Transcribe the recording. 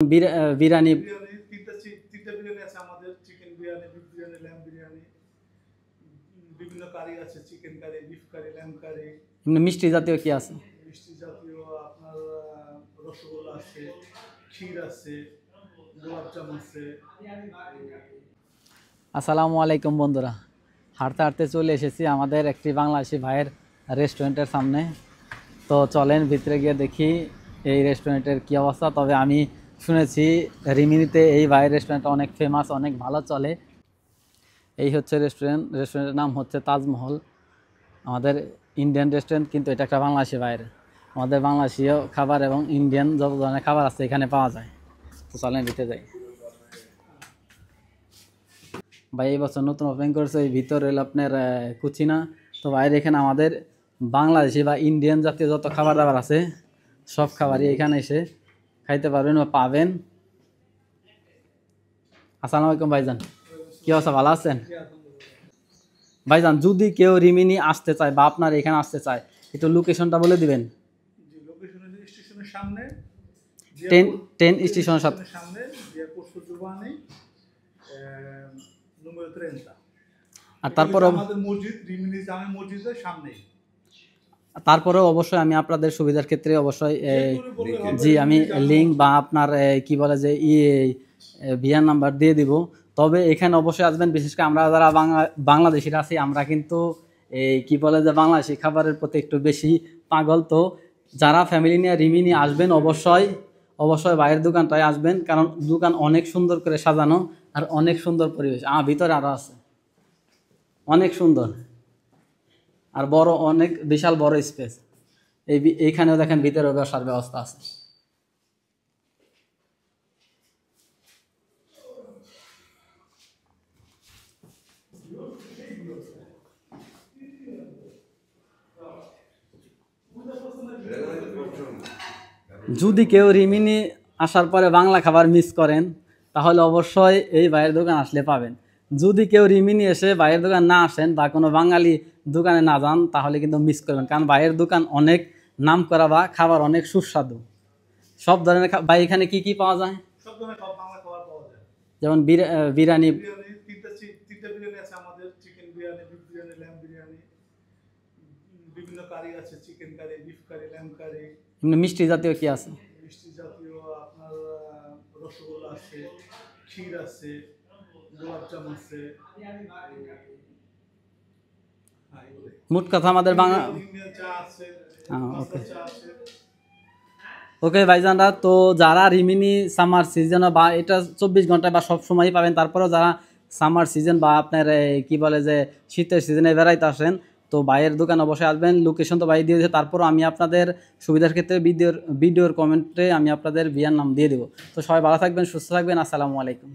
বিরিয়ানি তিনটা বিরিয়ানি আছে আমাদের, chicken biryani, beef biryani, lamb biryani, বিভিন্ন কারি আছে, chicken curry, beef curry, lamb curry. মিষ্টি জাতীয় কি আছে? মিষ্টি জাতীয় আপনার রসগোল্লা আছে, ক্ষীর আছে, গোলাপজাম আছে। আসসালামু আলাইকুম বন্ধুরা, হাঁটতে হাঁটতে চলে এসেছি আমাদের একটি বাংলাদেশি ভাইয়ের রেস্টুরেন্টের সামনে। তো চলেন ভিতরে গিয়ে দেখি এই রেস্টুরেন্টের কী অবস্থা। তবে আমি শুনেছি রিমিনিতে এই ভাইয়ের রেস্টুরেন্টটা অনেক ফেমাস, অনেক ভালো চলে। এই হচ্ছে রেস্টুরেন্টের নাম হচ্ছে তাজমহল। আমাদের ইন্ডিয়ান রেস্টুরেন্ট, কিন্তু এটা একটা বাংলাদেশি ভাইয়ের। আমাদের বাংলাদেশীয় খাবার এবং ইন্ডিয়ান যত ধরনের খাবার আছে এখানে পাওয়া যায়। তো চলেন ভিতরে যাই। ভাই এই বছর নতুন ওপেন করেছে, এই ভিতরে হলো আপনার কুচিনা। তো বাইরে এখানে আমাদের বাংলাদেশি বা ইন্ডিয়ান জাতীয় যত খাবার দাবার আছে সব খাবারই এখানে এসে খাইতে পারবেন বা পাবেন। আসসালামু আলাইকুম ভাইজান, কী অবস্থা, ভালো আছেন? ভাইজান যদি কেউ রিমিনি আসতে চায় বা আপনার এখানে আসতে চায়, একটু লোকেশনটা বলে দিবেন। স্টেশনের সামনে, ট্রেন স্টেশনের সাথে সামনে número 30। আর তারপরে আমাদের মসজিদ রিমিনি জামে মসজিদের সামনে। তারপরেও অবশ্যই আমি আপনাদের সুবিধার ক্ষেত্রে অবশ্যই জি আমি লিঙ্ক বা আপনার কি বলে যে ভিআর নাম্বার দিয়ে দিব। তবে এখানে অবশ্যই আসবেন, বিশেষ করে আমরা যারা বাংলাদেশিরা আছি আমরা কিন্তু এই কি বলে যে বাংলাদেশি খাবারের প্রতি একটু বেশি পাগল। তো যারা ফ্যামিলি নিয়ে রিমিনি আসবেন অবশ্যই বাইরের দোকানটায় আসবেন, কারণ দোকান অনেক সুন্দর করে সাজানো আর অনেক সুন্দর পরিবেশ। ভিতরে আরও আছে, অনেক সুন্দর আর বড়, অনেক বিশাল বড় স্পেস। এইখানেও দেখেন ভিতরে বসার ব্যবস্থা আছে। যদি কেউ রিমিনি আসার পরে বাংলা খাবার মিস করেন তাহলে অবশ্যই এই ভাইয়ের দোকান আসলে পাবেন। যদি কেউ রিমিনি এসে ভাইয়ের দোকান না আসেন বা কোনো বাঙালি দোকানে না যান তাহলে কিন্তু মিস করবেন, কারণ ভাইয়ের দোকান অনেক নাম করা বা খাবার অনেক সুস্বাদু। সব ধরনের ভাই এখানে কি কি পাওয়া যায়? সব ধরনের বাংলা খাবার পাওয়া যায়, যেমন বিরিয়ানি। তিনটা বিরিয়ানি আছে আমাদের, chicken biryani, beef biryani, lamb biryani, বিভিন্ন কারি আছে, chicken curry, beef curry, lamb curry. মিষ্টি জাতীয় কি আছে? মিষ্টি জাতীয় আপনার রসগোল্লা আছে, ক্ষীর আছে, গোলাপজাম আছে। মোট কথা আমাদের বাংলা চা আছে, ওকে চা আছে। ওকে ভাইজানরা, তো যারা রিমিনি সামার সিজনে বা এটা 24 ঘন্টায় বা সব সময়ই পাবেন, তারপরেও যারা সামার সিজন বা আপনার কি বলে যে শীতের সিজনে বেড়াইতে আসেন তো ভাইয়ের দোকান অবশ্যই আসবেন। লোকেশন তো ভাই দিয়ে দিয়েছে, তারপরও আমি আপনাদের সুবিধার ক্ষেত্রে ভিডিওর কমেন্টে আমি আপনাদের ভিআর নাম দিয়ে দেবো। তো সবাই ভালো থাকবেন, সুস্থ থাকবেন। আসসালামু আলাইকুম।